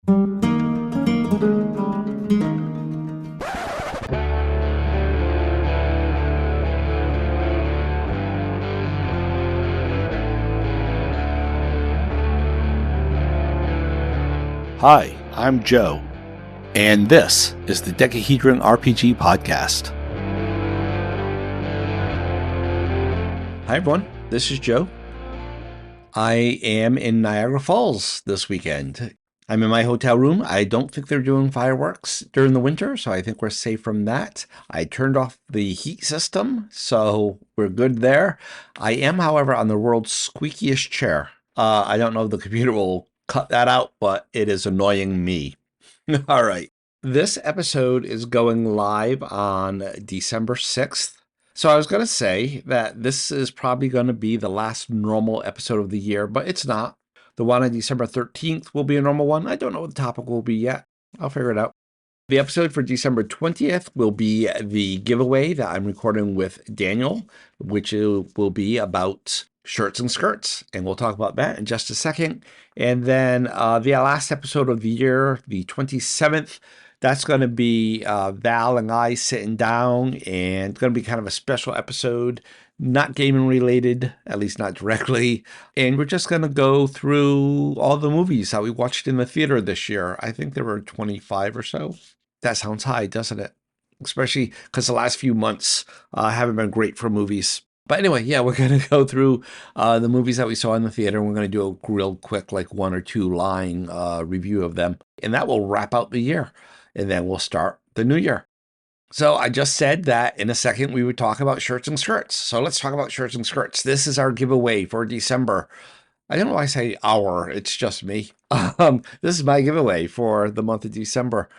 Hi, I'm Joe, and this is the Decahedron RPG Podcast. Hi everyone, this is Joe. I am in Niagara Falls this weekend. I'm in my hotel room. I don't think they're doing fireworks during the winter, so I think we're safe from that. I turned off the heat system, so we're good there. I am, however, on the world's squeakiest chair. I don't know if the computer will cut that out, but it is annoying me. All right. This episode is going live on December 6th. So I was going to say that this is probably going to be the last normal episode of the year, but it's not. The one on December 13th will be a normal one. I don't know what the topic will be yet. I'll figure it out. The episode for December 20th will be the giveaway that I'm recording with Daniel, which will be about shirts and skirts. And we'll talk about that in just a second. And then the last episode of the year, the 27th, that's going to be Val and I sitting down, and it's going to be kind of a special episode, not gaming related, at least not directly. And we're just going to go through all the movies that we watched in the theater this year. I think there were 25 or so. That sounds high, doesn't it? Especially because the last few months haven't been great for movies. But anyway, yeah, we're going to go through the movies that we saw in the theater. And we're going to do a real quick, like 1 or 2 line review of them. And that will wrap out the year. And then we'll start the new year. So I just said that in a second we would talk about shirts and skirts. So let's talk about shirts and skirts. This is our giveaway for December. I don't know why I say our, it's just me. This is my giveaway for the month of December.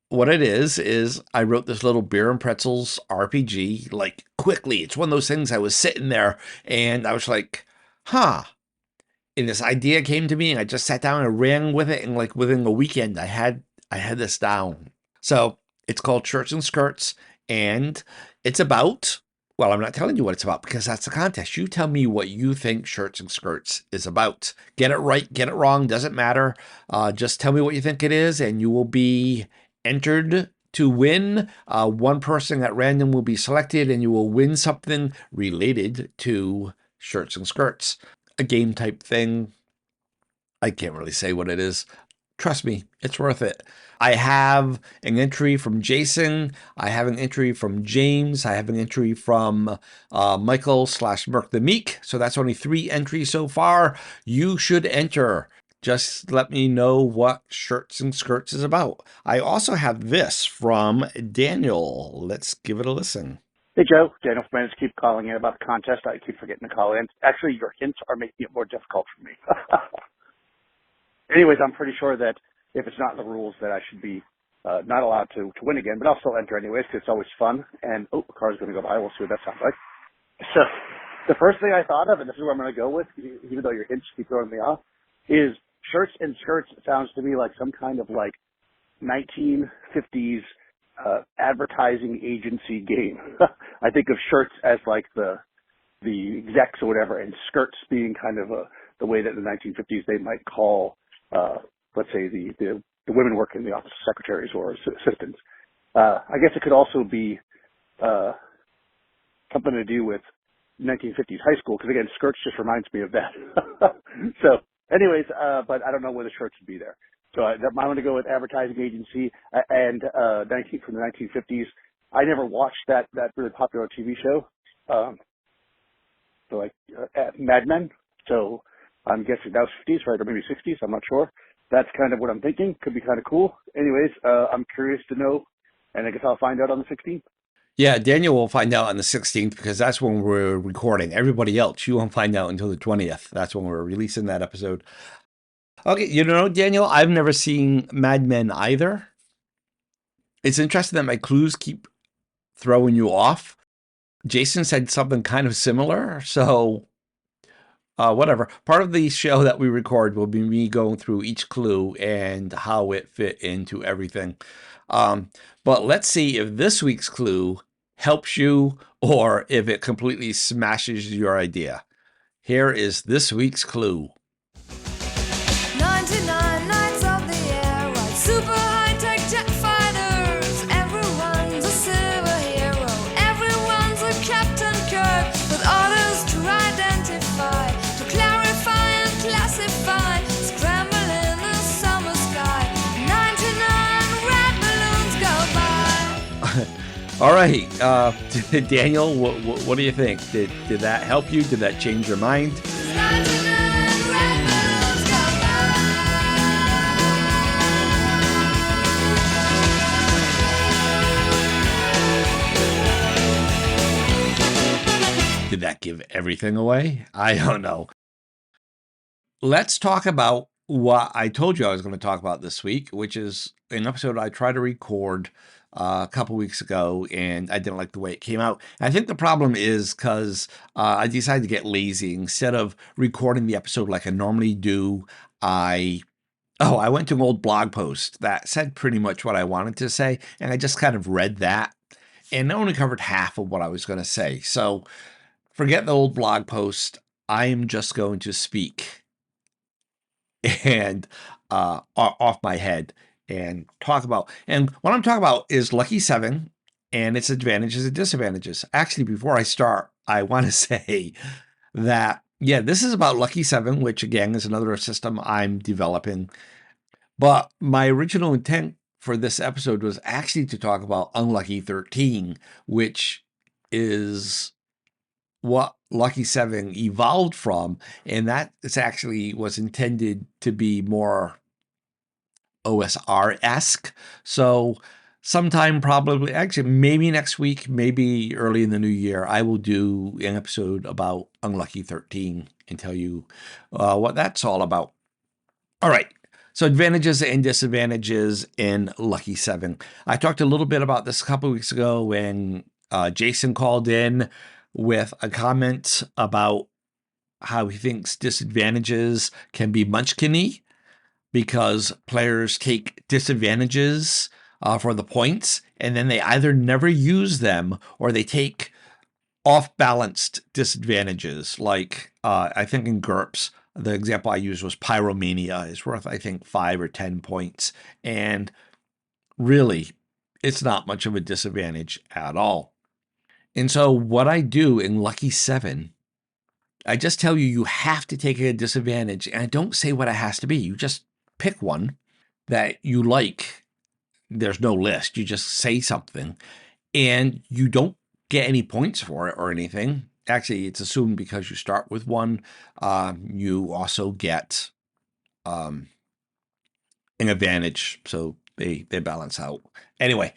What it is I wrote this little beer and pretzels RPG, like quickly. It's one of those things I was sitting there and I was like, and this idea came to me and I just sat down and ran with it. And like within a weekend, I had this down. So it's called Shirts and Skirts, and it's about, well, I'm not telling you what it's about because that's the contest. You tell me what you think Shirts and Skirts is about. Get it right, get it wrong, doesn't matter. Just tell me what you think it is, and you will be entered to win. One person at random will be selected, and you will win something related to Shirts and Skirts. A game type thing. I can't really say what it is. Trust me, it's worth it. I have an entry from Jason. I have an entry from James. I have an entry from Michael/Mirke the Meek. So that's only 3 entries so far. You should enter. Just let me know what Shirts and Skirts is about. I also have this from Daniel. Let's give it a listen. Hey, Joe. Daniel from Manage. Keep calling in about the contest. I keep forgetting to call in. Actually, your hints are making it more difficult for me. Anyways, I'm pretty sure that if it's not in the rules that I should be not allowed to win again, but I'll still enter anyways because it's always fun. And, the car's going to go by. We'll see what that sounds like. So the first thing I thought of, and this is where I'm going to go with, even though your hints keep throwing me off, is Shirts and Skirts sounds to me like some kind of like 1950s advertising agency game. I think of shirts as like the execs or whatever, and skirts being kind of the way that in the 1950s they might call let's say the women working in the office of secretaries or assistants. I guess it could also be something to do with 1950s high school, because again, skirts just reminds me of that. So anyways, but I don't know where the shirts would be there. So I'm going to go with advertising agency and from the 1950s. I never watched that really popular TV show, Mad Men. So I'm guessing that was 50s, right, or maybe 60s. I'm not sure. That's kind of what I'm thinking. Could be kind of cool. Anyways, I'm curious to know, and I guess I'll find out on the 16th. Yeah, Daniel will find out on the 16th because that's when we're recording. Everybody else, you won't find out until the 20th. That's when we're releasing that episode. Okay, you know, Daniel, I've never seen Mad Men either. It's interesting that my clues keep throwing you off. Jason said something kind of similar, so whatever. Part of the show that we record will be me going through each clue and how it fit into everything. But let's see if this week's clue helps you or if it completely smashes your idea. Here is this week's clue. 99 nights of the year All right, Daniel, what do you think? Did that help you? Did that change your mind? Did that give everything away? I don't know. Let's talk about what I told you I was going to talk about this week, which is an episode I tried to record a couple weeks ago, and I didn't like the way it came out. And I think the problem is because I decided to get lazy. Instead of recording the episode like I normally do, I went to an old blog post that said pretty much what I wanted to say, and I just kind of read that, and it only covered half of what I was going to say. So forget the old blog post. I am just going to speak and off my head and talk about. And what I'm talking about is Lucky 7 and its advantages and disadvantages. Actually, before I start, I want to say that, yeah, this is about Lucky 7, which again is another system I'm developing. But my original intent for this episode was actually to talk about Unlucky 13, which is what Lucky 7 evolved from, and that is actually was intended to be more OSR-esque. So sometime probably, actually maybe next week, maybe early in the new year, I will do an episode about Unlucky 13 and tell you what that's all about. All right. So advantages and disadvantages in Lucky 7. I talked a little bit about this a couple of weeks ago when Jason called in with a comment about how he thinks disadvantages can be munchkin-y because players take disadvantages for the points, and then they either never use them or they take off-balanced disadvantages. Like I think in GURPS, the example I used was Pyromania is worth, I think, 5 or 10 points. And really, it's not much of a disadvantage at all. And so what I do in Lucky 7, I just tell you, you have to take a disadvantage. And I don't say what it has to be. You just pick one that you like. There's no list. You just say something. And you don't get any points for it or anything. Actually, it's assumed because you start with one, you also get an advantage. So they balance out. Anyway,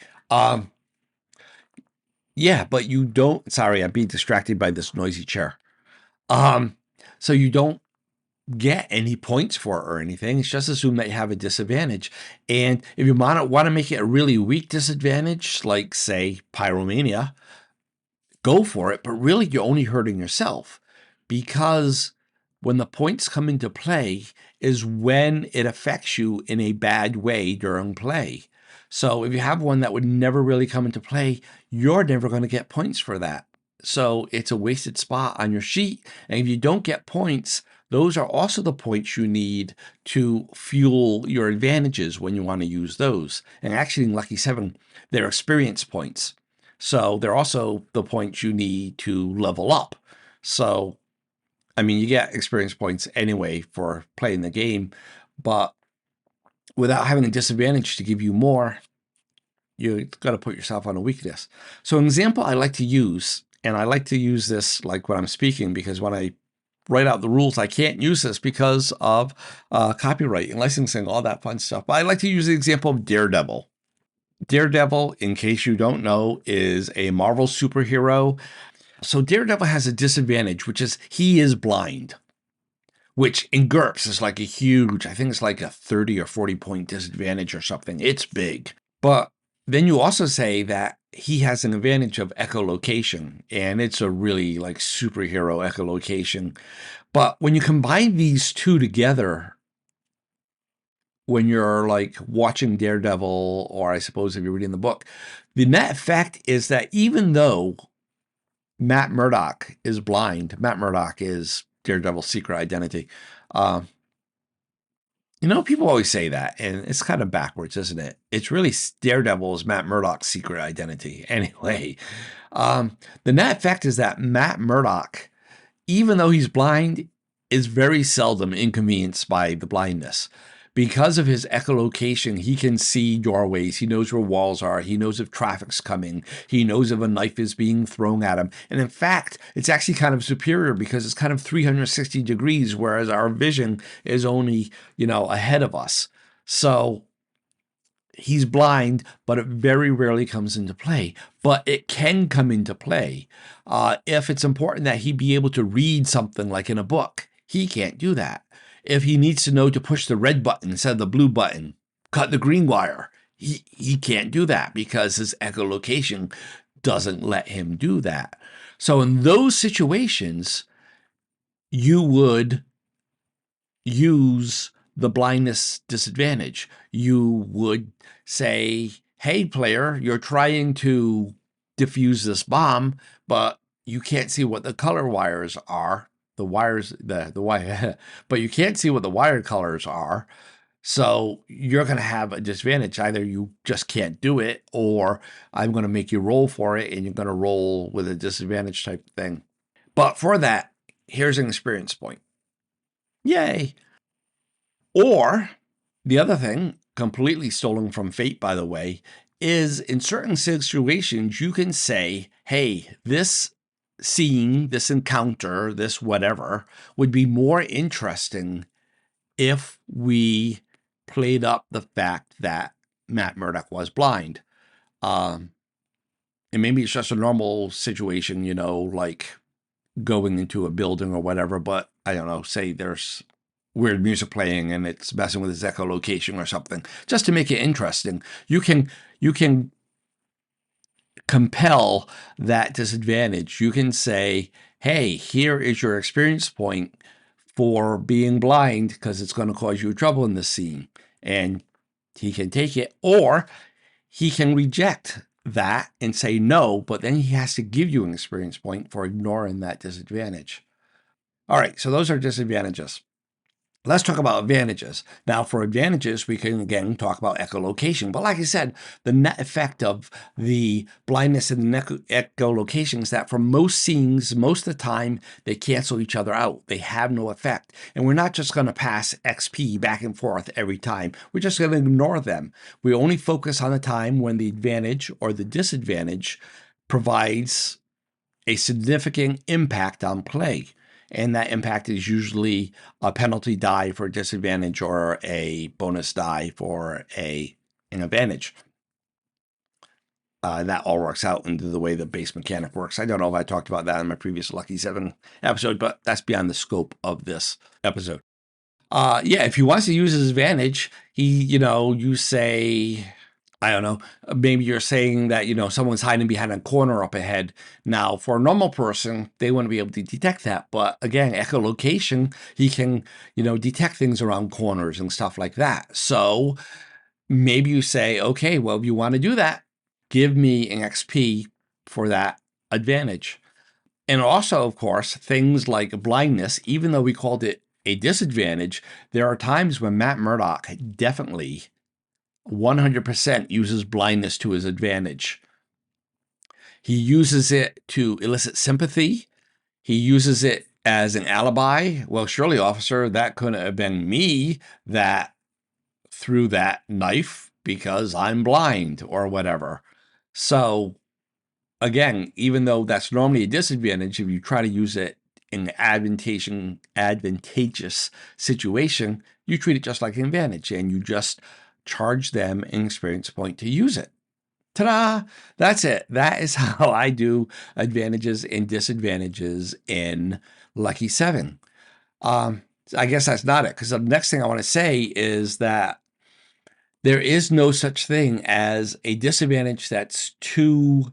yeah, but you don't, sorry, I'm being distracted by this noisy chair. So you don't get any points for it or anything. It's just assumed that you have a disadvantage. And if you want to make it a really weak disadvantage, like say Pyromania, go for it, but really you're only hurting yourself, because when the points come into play is when it affects you in a bad way during play. So if you have one that would never really come into play, you're never going to get points for that. So it's a wasted spot on your sheet. And if you don't get points, those are also the points you need to fuel your advantages when you want to use those. And actually in Lucky 7, they're experience points. So they're also the points you need to level up. So, I mean, you get experience points anyway for playing the game, but without having a disadvantage to give you more, you got to put yourself on a weakness. So an example I like to use, and I like to use this like when I'm speaking, because when I write out the rules, I can't use this because of copyright and licensing, all that fun stuff. But I like to use the example of Daredevil. Daredevil, in case you don't know, is a Marvel superhero. So Daredevil has a disadvantage, which is he is blind, which in GURPS is like a huge, I think it's like a 30 or 40 point disadvantage or something. It's big. But then you also say that he has an advantage of echolocation, and it's a really like superhero echolocation. But when you combine these two together, when you're like watching Daredevil, or I suppose if you're reading the book, the net effect is that even though Matt Murdock is blind, Matt Murdock is Daredevil's secret identity. You know, people always say that, and it's kind of backwards, isn't it? It's really Daredevil is Matt Murdock's secret identity. Anyway, the net effect is that Matt Murdock, even though he's blind, is very seldom inconvenienced by the blindness, Because of his echolocation, he can see doorways. He knows where walls are. He knows if traffic's coming. He knows if a knife is being thrown at him. And in fact, it's actually kind of superior because it's kind of 360 degrees, whereas our vision is only, ahead of us. So he's blind, but it very rarely comes into play. But it can come into play if it's important that he be able to read something like in a book. He can't do that. If he needs to know to push the red button instead of the blue button, cut the green wire, he can't do that because his echolocation doesn't let him do that. So in those situations, you would use the blindness disadvantage. You would say, hey, player, you're trying to defuse this bomb, but you can't see what the color wires are. The wire, but you can't see what the wire colors are. So you're going to have a disadvantage. Either you just can't do it, or I'm going to make you roll for it, and you're going to roll with a disadvantage type thing. But for that, here's an experience point. Yay. Or the other thing, completely stolen from Fate, by the way, is in certain situations, you can say, hey, this scene, this encounter, this whatever, would be more interesting if we played up the fact that Matt Murdock was blind. And maybe it's just a normal situation, like going into a building or whatever, but I don't know, say there's weird music playing and it's messing with his echolocation or something, just to make it interesting. You can compel that disadvantage. You can say, hey, here is your experience point for being blind because it's going to cause you trouble in this scene. And he can take it, or he can reject that and say no, but then he has to give you an experience point for ignoring that disadvantage. All right, so those are disadvantages. Let's talk about advantages. Now, for advantages, we can again talk about echolocation. But like I said, the net effect of the blindness and the echolocation is that for most scenes, most of the time, they cancel each other out. They have no effect. And we're not just going to pass XP back and forth every time. We're just going to ignore them. We only focus on the time when the advantage or the disadvantage provides a significant impact on play. And that impact is usually a penalty die for a disadvantage or a bonus die for an advantage. That all works out into the way the base mechanic works. I don't know if I talked about that in my previous Lucky 7 episode, but that's beyond the scope of this episode. If he wants to use his advantage, you say, I don't know, maybe you're saying that, someone's hiding behind a corner up ahead. Now, for a normal person, they wouldn't be able to detect that. But again, echolocation, he can, detect things around corners and stuff like that. So maybe you say, okay, well, if you want to do that, give me an XP for that advantage. And also, of course, things like blindness, even though we called it a disadvantage, there are times when Matt Murdock definitely 100% uses blindness to his advantage. He uses it to elicit sympathy. He uses it as an alibi. Well, surely, officer, that couldn't have been me that threw that knife because I'm blind or whatever. So, again, even though that's normally a disadvantage, if you try to use it in an advantageous situation, you treat it just like an advantage and you just charge them an experience point to use it. Ta-da! That's it. That is how I do advantages and disadvantages in Lucky 7. I guess that's not it, because the next thing I want to say is that there is no such thing as a disadvantage that's too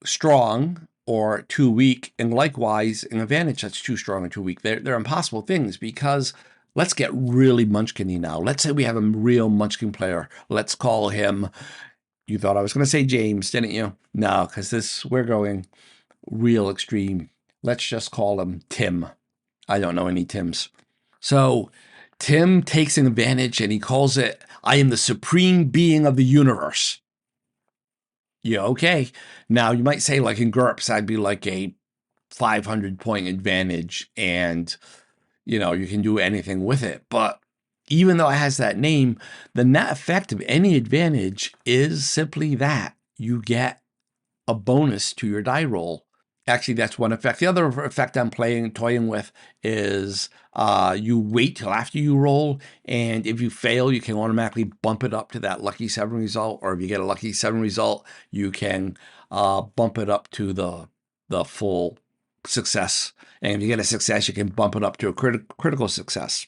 strong or too weak, and likewise an advantage that's too strong or too weak. They're impossible things, because let's get really munchkin-y now. Let's say we have a real munchkin player. Let's call him, you thought I was going to say James, didn't you? No, because we're going real extreme. Let's just call him Tim. I don't know any Tims. So Tim takes an advantage and he calls it, I am the supreme being of the universe. Yeah, okay. Now you might say, like in GURPS, I'd be like a 500 point advantage and, you can do anything with it. But even though it has that name, the net effect of any advantage is simply that you get a bonus to your die roll. Actually, that's one effect. The other effect I'm toying with is you wait till after you roll, and if you fail, you can automatically bump it up to that lucky 7 result, or if you get a lucky 7 result, you can bump it up to the full success. And if you get a success, you can bump it up to a critical success,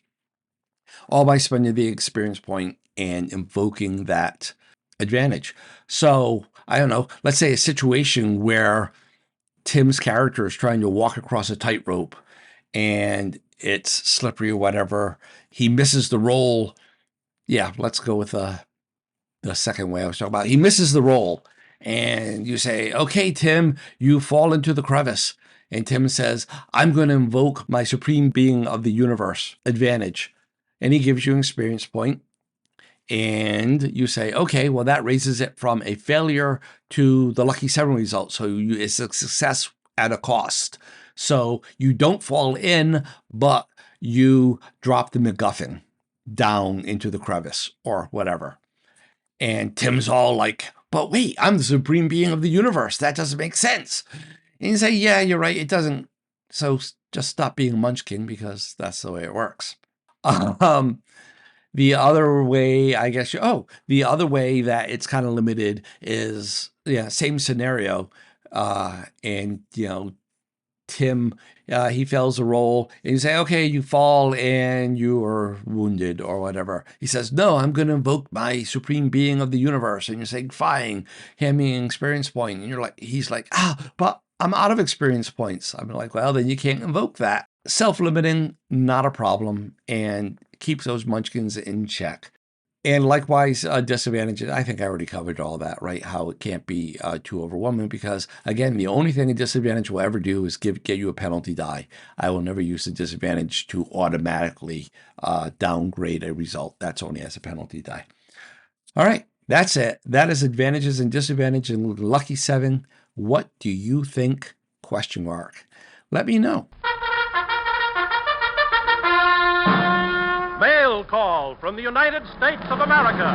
all by spending the experience point and invoking that advantage. So, I don't know, let's say a situation where Tim's character is trying to walk across a tightrope and it's slippery or whatever. He misses the roll. Yeah, let's go with the second way I was talking about. He misses the roll, and you say, okay, Tim, you fall into the crevice. And Tim says, I'm going to invoke my supreme being of the universe advantage. And he gives you an experience point. And you say, okay, well, that raises it from a failure to the lucky 7 result. So it's a success at a cost. So you don't fall in, but you drop the MacGuffin down into the crevice or whatever. And Tim's all like, but wait, I'm the supreme being of the universe. That doesn't make sense. And you say, yeah, you're right. It doesn't. So just stop being a munchkin, because that's the way it works. The other way, I guess, the other way that it's kind of limited is, same scenario. And, Tim, he fails a roll, and you say, okay, you fall and you are wounded or whatever. He says, no, I'm going to invoke my supreme being of the universe. And you're saying, fine, hand me an experience point. And he's like, but I'm out of experience points. I'm like, well, then you can't invoke that. Self-limiting, not a problem, and keeps those munchkins in check. And likewise, disadvantages, I think I already covered all that, right? How it can't be too overwhelming, because, again, the only thing a disadvantage will ever do is get you a penalty die. I will never use a disadvantage to automatically downgrade a result. That's only as a penalty die. All right, that's it. That is advantages and disadvantages in Lucky 7. What do you think? ? Let me know. Mail call from the United States of America.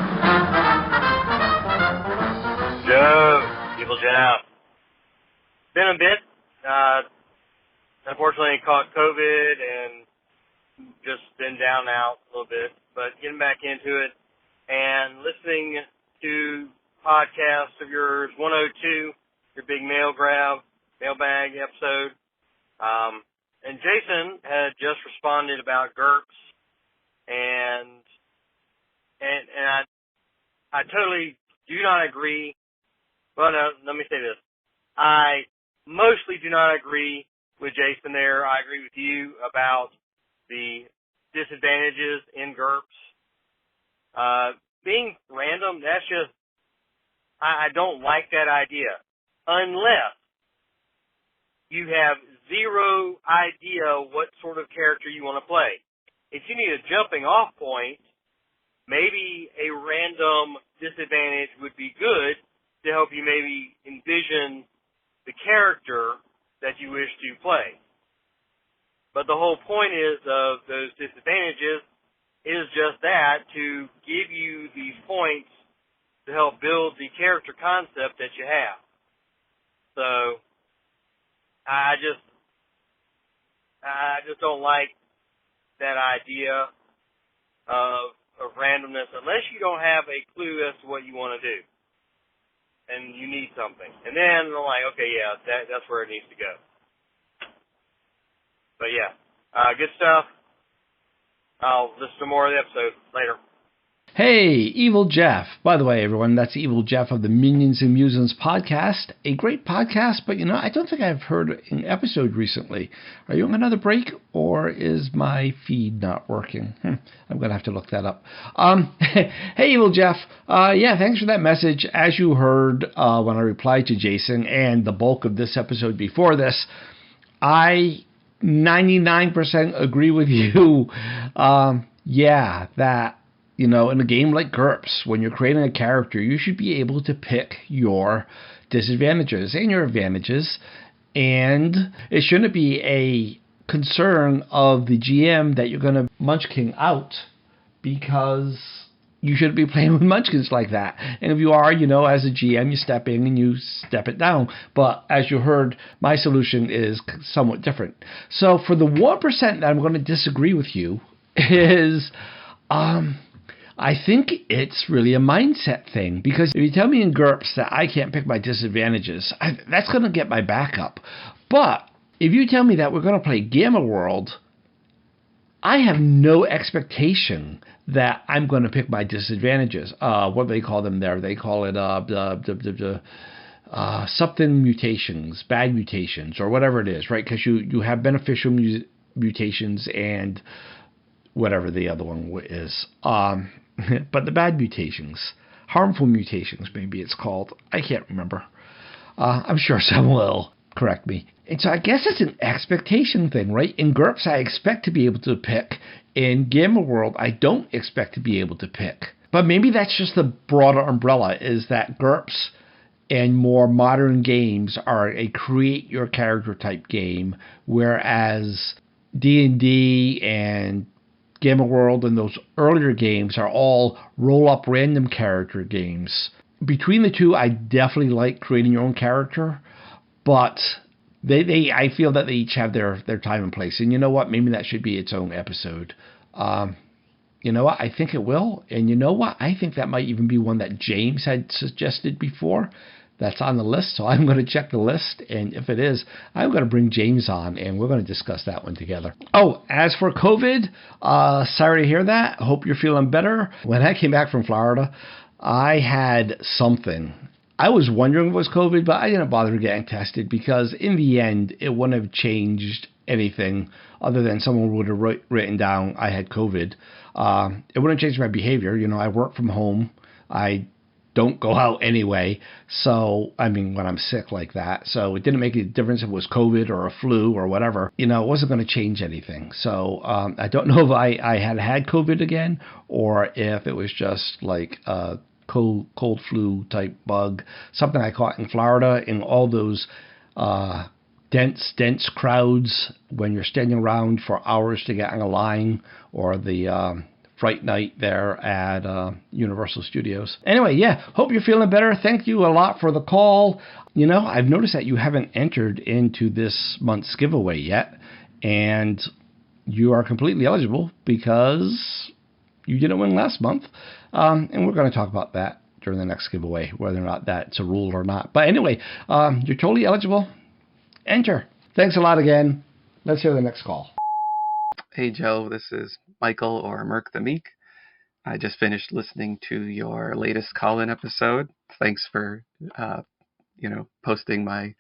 Joe, Evil Jeff. Been a bit. Unfortunately, caught COVID and just been down and out a little bit. But getting back into it and listening to podcasts of yours, 102, your big mailbag episode. And Jason had just responded about GURPS. And I totally do not agree. Well, no, let me say this. I mostly do not agree with Jason there. I agree with you about the disadvantages in GURPS. Being random, that's just, I don't like that idea. Unless you have zero idea what sort of character you want to play. If you need a jumping off point, maybe a random disadvantage would be good to help you maybe envision the character that you wish to play. But the whole point of those disadvantages is just that, to give you these points to help build the character concept that you have. So I just don't like that idea of randomness unless you don't have a clue as to what you want to do and you need something. And then I'm like, okay, yeah, that's where it needs to go. But yeah, good stuff. I'll listen to more of the episode later. Hey, Evil Jeff. By the way, everyone, that's Evil Jeff of the Minions and Musings podcast. A great podcast, but I don't think I've heard an episode recently. Are you on another break, or is my feed not working? I'm going to have to look that up. Hey, Evil Jeff. Thanks for that message. As you heard when I replied to Jason and the bulk of this episode before this, I 99% agree with you. That in a game like GURPS, when you're creating a character, you should be able to pick your disadvantages and your advantages. And it shouldn't be a concern of the GM that you're going to munchkin out because you shouldn't be playing with munchkins like that. And if you are, as a GM, you step in and you step it down. But as you heard, my solution is somewhat different. So for the 1% that I'm going to disagree with you is, I think it's really a mindset thing. Because if you tell me in GURPS that I can't pick my disadvantages, that's going to get my back up. But if you tell me that we're going to play Gamma World, I have no expectation that I'm going to pick my disadvantages. What do they call them there? They call it something mutations, bad mutations, or whatever it is, right? Because you have beneficial mutations and whatever the other one is. But the bad mutations, harmful mutations, maybe it's called. I can't remember. I'm sure someone will correct me. And so I guess it's an expectation thing, right? In GURPS, I expect to be able to pick. In Gamma World, I don't expect to be able to pick. But maybe that's just the broader umbrella, is that GURPS and more modern games are a create your character type game, whereas D&D and Gamma World and those earlier games are all roll up random character games. Between the two, I definitely like creating your own character, but I feel that they each have their time and place. And you know what? Maybe that should be its own episode. You know what? I think it will. And you know what? I think that might even be one that James had suggested before. That's on the list. So I'm going to check the list. And if it is, I'm going to bring James on and we're going to discuss that one together. Oh, as for COVID, sorry to hear that. Hope you're feeling better. When I came back from Florida, I had something. I was wondering if it was COVID, but I didn't bother getting tested because in the end, it wouldn't have changed anything other than someone would have written down I had COVID. It wouldn't change my behavior. I work from home. I don't go out anyway. So, when I'm sick like that. So it didn't make a difference if it was COVID or a flu or whatever. It wasn't going to change anything. So I don't know if I had COVID again or if it was just like a cold flu type bug, something I caught in Florida in all those dense crowds when you're standing around for hours to get on a line, or the Fright Night there at Universal Studios. Anyway, hope you're feeling better. Thank you a lot for the call. I've noticed that you haven't entered into this month's giveaway yet, and you are completely eligible because you didn't win last month. And we're going to talk about that during the next giveaway, whether or not that's a rule or not. But anyway, you're totally eligible. Enter. Thanks a lot again. Let's hear the next call. Hey, Joe. This is Michael, or Mirke the Meek. I just finished listening to your latest call-in episode. Thanks for, posting my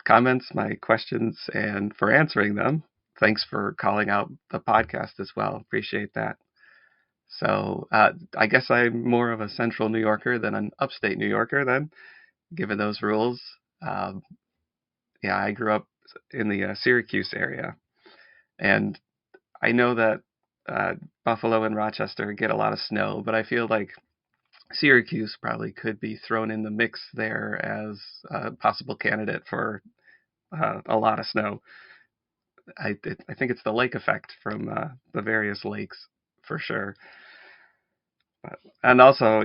comments, my questions, and for answering them. Thanks for calling out the podcast as well. Appreciate that. So I guess I'm more of a central New Yorker than an upstate New Yorker then, given those rules. I grew up in the Syracuse area, and I know that Buffalo and Rochester get a lot of snow, but I feel like Syracuse probably could be thrown in the mix there as a possible candidate for a lot of snow. I think it's the lake effect from the various lakes for sure. And also,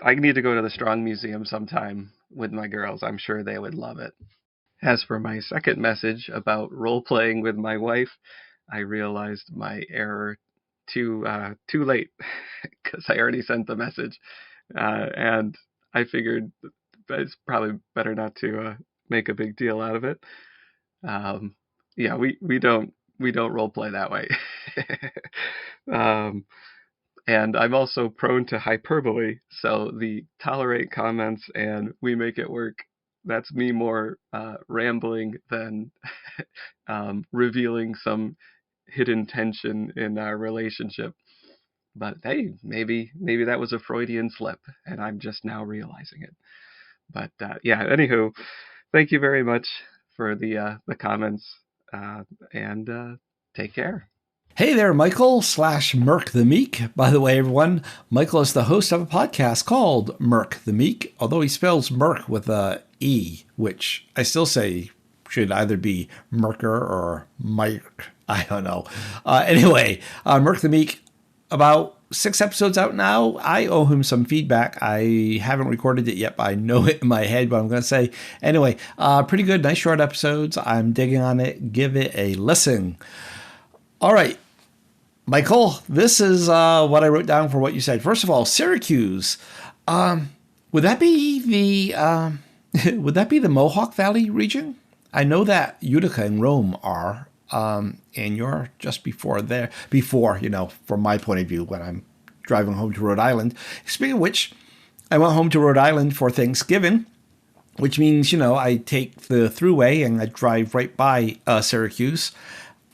I need to go to the Strong Museum sometime with my girls. I'm sure they would love it. As for my second message about role-playing with my wife, I realized my error too late because I already sent the message. And I figured it's probably better not to make a big deal out of it. We don't role-play that way. And I'm also prone to hyperbole, so the tolerate comments and we make it work, that's me more rambling than revealing some hidden tension in our relationship. But hey, maybe that was a Freudian slip, and I'm just now realizing it. But anywho, thank you very much for the comments, and take care. Hey there, Michael / Mirke the Meek. By the way, everyone, Michael is the host of a podcast called Mirke the Meek, although he spells Mirke with a E, which I still say should either be Mirker or Mike. I don't know. Anyway, Mirke the Meek, about 6 episodes out now. I owe him some feedback. I haven't recorded it yet, but I know it in my head, but I'm going to say anyway, pretty good. Nice short episodes. I'm digging on it. Give it a listen. All right, Michael, this is what I wrote down for what you said. First of all, Syracuse. Would that be the Mohawk Valley region? I know that Utica and Rome are, and you're just before, from my point of view, when I'm driving home to Rhode Island. Speaking of which, I went home to Rhode Island for Thanksgiving, which means, I take the thruway and I drive right by Syracuse.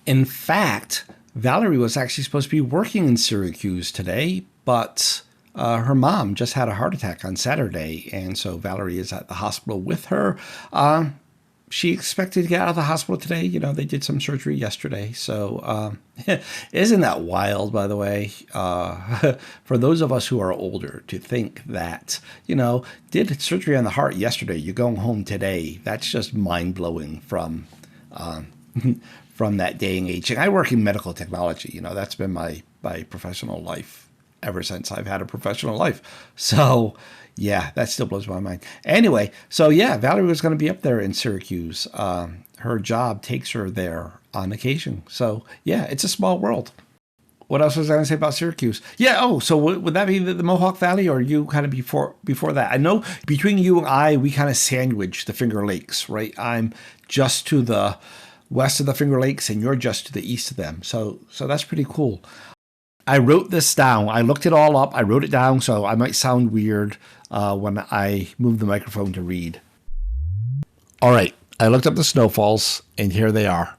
In fact, Valerie was actually supposed to be working in Syracuse today, but her mom just had a heart attack on Saturday, and so Valerie is at the hospital with her. She expected to get out of the hospital today. They did some surgery yesterday. So isn't that wild, by the way, for those of us who are older to think that, did surgery on the heart yesterday, you're going home today. That's just mind-blowing from that day and age. And I work in medical technology. That's been my professional life ever since I've had a professional life. So yeah, that still blows my mind. Anyway, so yeah, Valerie was going to be up there in Syracuse. Her job takes her there on occasion. So yeah, it's a small world. What else was I going to say about Syracuse? Yeah, so would that be the Mohawk Valley, or are you kind of before that? I know between you and I, we kind of sandwich the Finger Lakes, right? I'm just to the west of the Finger Lakes and you're just to the east of them. So that's pretty cool. I wrote this down. I looked it all up. I wrote it down, so I might sound weird when I move the microphone to read. All right. I looked up the snowfalls, and here they are.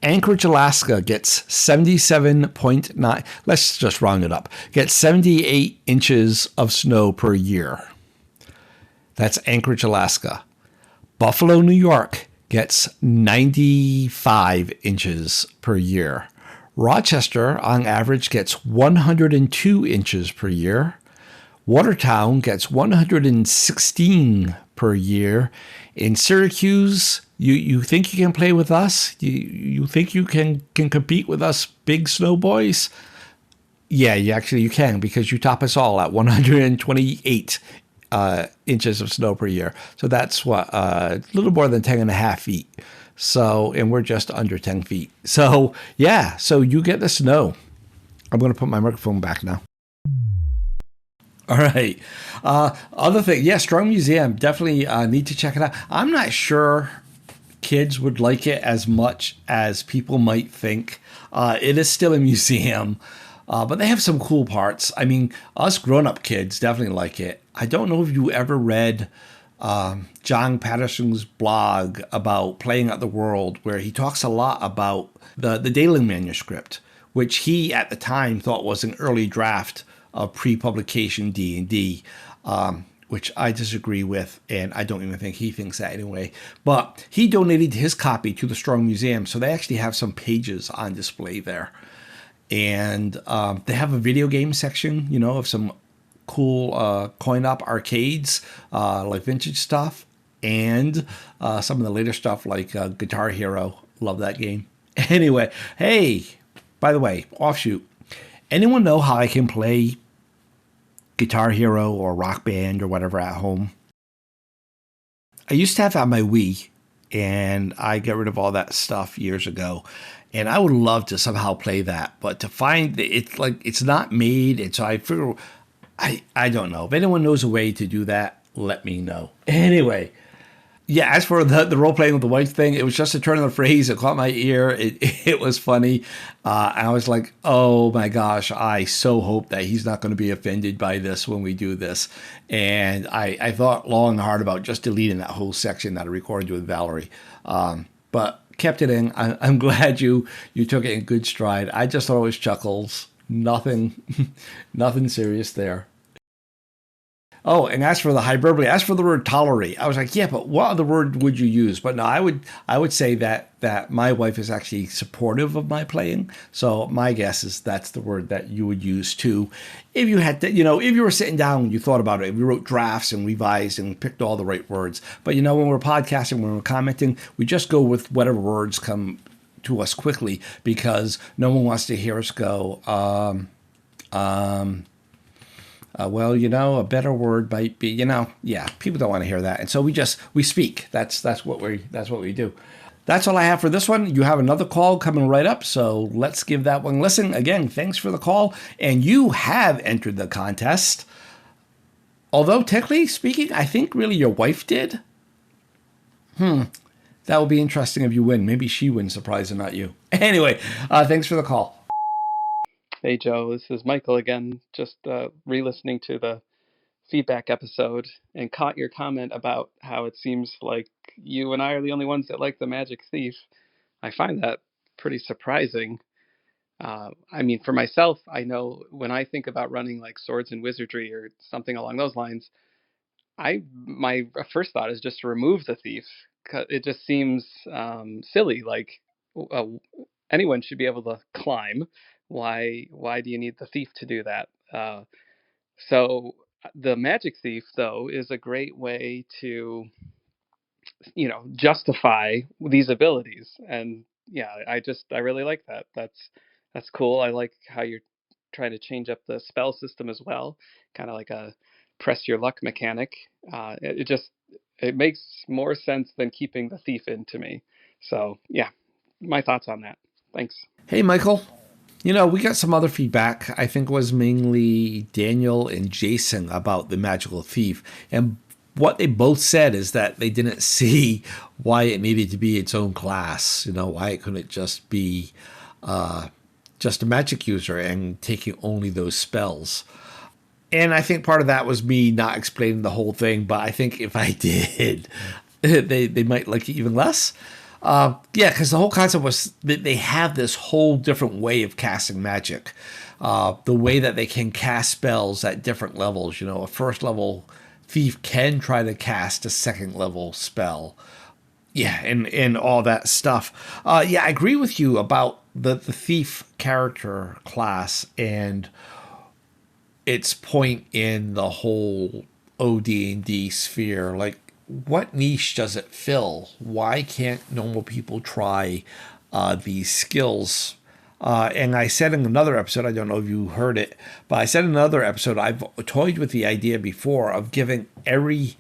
Anchorage, Alaska gets 77.9. Let's just round it up. Gets 78 inches of snow per year. That's Anchorage, Alaska. Buffalo, New York gets 95 inches per year. Rochester, on average, gets 102 inches per year. Watertown gets 116 per year. In Syracuse, you think you can play with us? You think you can compete with us big snow boys? Yeah, you can, because you top us all at 128 inches of snow per year. So that's a little more than 10 and a half feet. So, and we're just under 10 feet. So, yeah, so you get the snow. I'm going to put my microphone back now. All right. Other thing, Strong Museum, definitely need to check it out. I'm not sure kids would like it as much as people might think. It is still a museum, but they have some cool parts. I mean, us grown-up kids definitely like it. I don't know if you ever read John Patterson's blog about Playing Out the World, where he talks a lot about the Dayling manuscript, which he at the time thought was an early draft of pre-publication D&D, which I disagree with, and I don't even think he thinks that anyway. But he donated his copy to the Strong Museum, so they actually have some pages on display there. And they have a video game section, of some cool coin-op arcades, like vintage stuff, and some of the later stuff like Guitar Hero. Love that game. Anyway, hey, by the way, offshoot. Anyone know how I can play Guitar Hero or Rock Band or whatever at home? I used to have it on my Wii, and I got rid of all that stuff years ago. And I would love to somehow play that, but to find it's not made, and so I figure I don't know. If anyone knows a way to do that, let me know. Anyway, yeah, as for the role-playing with the wife thing, it was just a turn of the phrase. It caught my ear. It was funny. I was like, oh my gosh, I so hope that he's not going to be offended by this when we do this. And I thought long and hard about just deleting that whole section that I recorded with Valerie. But kept it in. I'm glad you took it in good stride. I just thought it was chuckles. Nothing serious there. Oh, and as for the hyperbole, as for the word tolerate, I was like, yeah, but what other word would you use? But no, I would say that my wife is actually supportive of my playing. So my guess is that's the word that you would use too. If you had to, if you were sitting down and you thought about it, we wrote drafts and revised and picked all the right words. But when we're podcasting, when we're commenting, we just go with whatever words come to us quickly because no one wants to hear us go, well, a better word might be, yeah, people don't want to hear that. And so we speak. That's what we do. That's all I have for this one. You have another call coming right up, so let's give that one a listen. Again, thanks for the call. And you have entered the contest. Although, technically speaking, I think really your wife did. That will be interesting if you win. Maybe she wins the prize and not you. Anyway, thanks for the call. Hey, Joe, this is Michael again. Just re-listening to the feedback episode and caught your comment about how it seems like you and I are the only ones that like the Magic Thief. I find that pretty surprising. I mean, for myself, I know when I think about running like Swords and Wizardry or something along those lines, my first thought is just to remove the thief. 'Cause it just seems silly. Like uh, anyone should be able to climb. Why do you need the thief to do that? So the Magic Thief, though, is a great way to justify these abilities. And yeah, I really like that. That's cool. I like how you're trying to change up the spell system as well, kind of like a press your luck mechanic. It makes more sense than keeping the thief in to me. So yeah, my thoughts on that. Thanks. Hey, Michael. We got some other feedback. I think it was mainly Daniel and Jason about the Magical Thief. And what they both said is that they didn't see why it needed to be its own class. Why it couldn't just be just a magic user and taking only those spells. And I think part of that was me not explaining the whole thing. But I think if I did, they might like it even less. Because the whole concept was that they have this whole different way of casting magic. The way that they can cast spells at different levels. A first level thief can try to cast a second level spell. Yeah, and all that stuff. I agree with you about the thief character class and its point in the whole OD&D sphere. Like, what niche does it fill? Why can't normal people try these skills? And I said in another episode, I don't know if you heard it, but I said in another episode, I've toyed with the idea before of giving every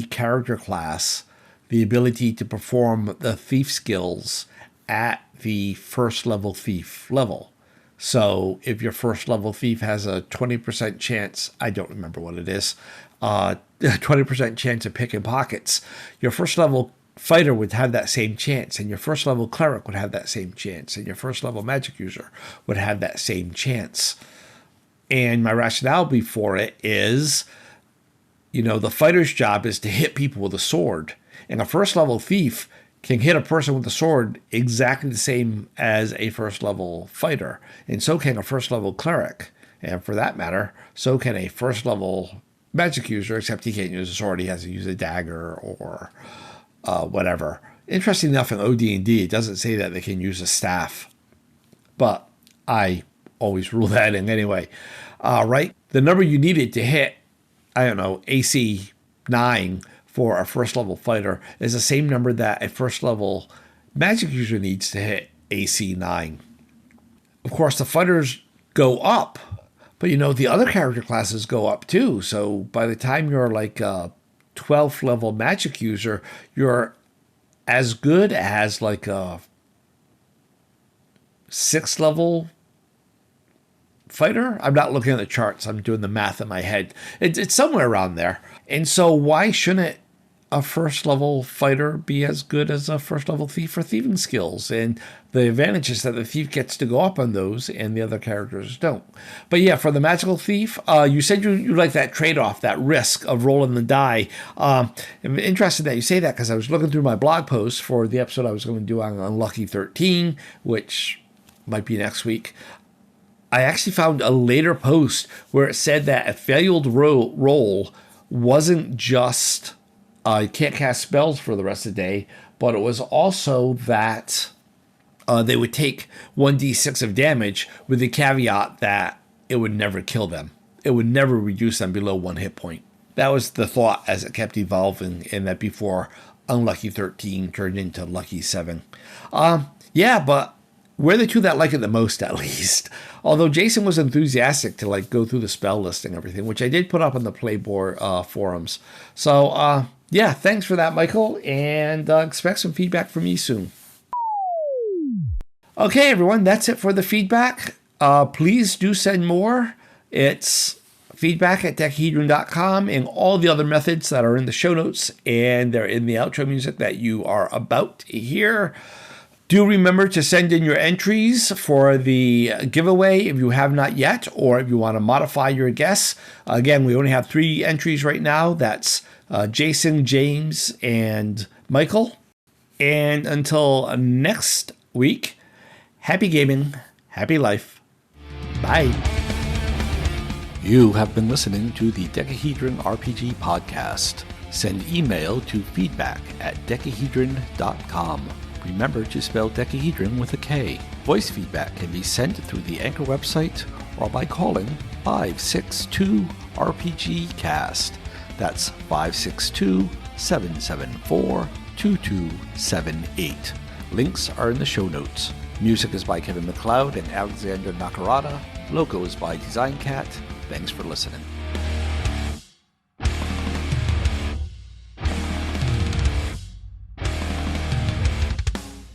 character class the ability to perform the thief skills at the first level thief level. So if your first level thief has a 20% chance, I don't remember what it is, 20% chance of picking pockets, your first level fighter would have that same chance, and your first level cleric would have that same chance, and your first level magic user would have that same chance. And my rationale before it is, the fighter's job is to hit people with a sword, and a first level thief can hit a person with a sword exactly the same as a first level fighter, and so can a first level cleric, and for that matter, so can a first level magic user, except he can't use a sword. He has to use a dagger or whatever. Interesting enough, in OD&D, it doesn't say that they can use a staff, but I always rule that in anyway. Right? The number you needed to hit, I don't know, AC 9 for a first level fighter is the same number that a first level magic user needs to hit AC 9. Of course, the fighters go up, but the other character classes go up too. So by the time you're like a 12th level magic user, you're as good as like a 6th level fighter. I'm not looking at the charts. I'm doing the math in my head. It's somewhere around there. And so why shouldn't a first level fighter be as good as a first level thief for thieving skills? And the advantage is that the thief gets to go up on those and the other characters don't. But yeah, for the magical thief, you said you like that trade-off, that risk of rolling the die. I'm interested that you say that because I was looking through my blog post for the episode I was going to do on Unlucky 13, which might be next week. I actually found a later post where it said that a failed roll wasn't just you can't cast spells for the rest of the day, but it was also that they would take 1d6 of damage with the caveat that it would never kill them. It would never reduce them below 1 hit point. That was the thought as it kept evolving, and that before Unlucky 13 turned into Lucky 7. Yeah, but we're the two that like it the most, at least. Although Jason was enthusiastic to like go through the spell list and everything, which I did put up on the Playboard forums. So yeah, thanks for that, Michael, and expect some feedback from me soon. Okay, everyone, that's it for the feedback. Please do send more. It's feedback@decahedron.com and all the other methods that are in the show notes, and they're in the outro music that you are about to hear. Do remember to send in your entries for the giveaway if you have not yet, or if you want to modify your guess. Again, we only have 3 entries right now. That's Jason, James, and Michael. And until next week, happy gaming, happy life. Bye. You have been listening to the Decahedron RPG podcast. Send email to feedback@decahedron.com. Remember to spell Decahedron with a K. Voice feedback can be sent through the Anchor website or by calling 562-RPG-CAST. That's 562-774-2278. Links are in the show notes. Music is by Kevin MacLeod and Alexander Nakarada. Logo is by Design Cat. Thanks for listening.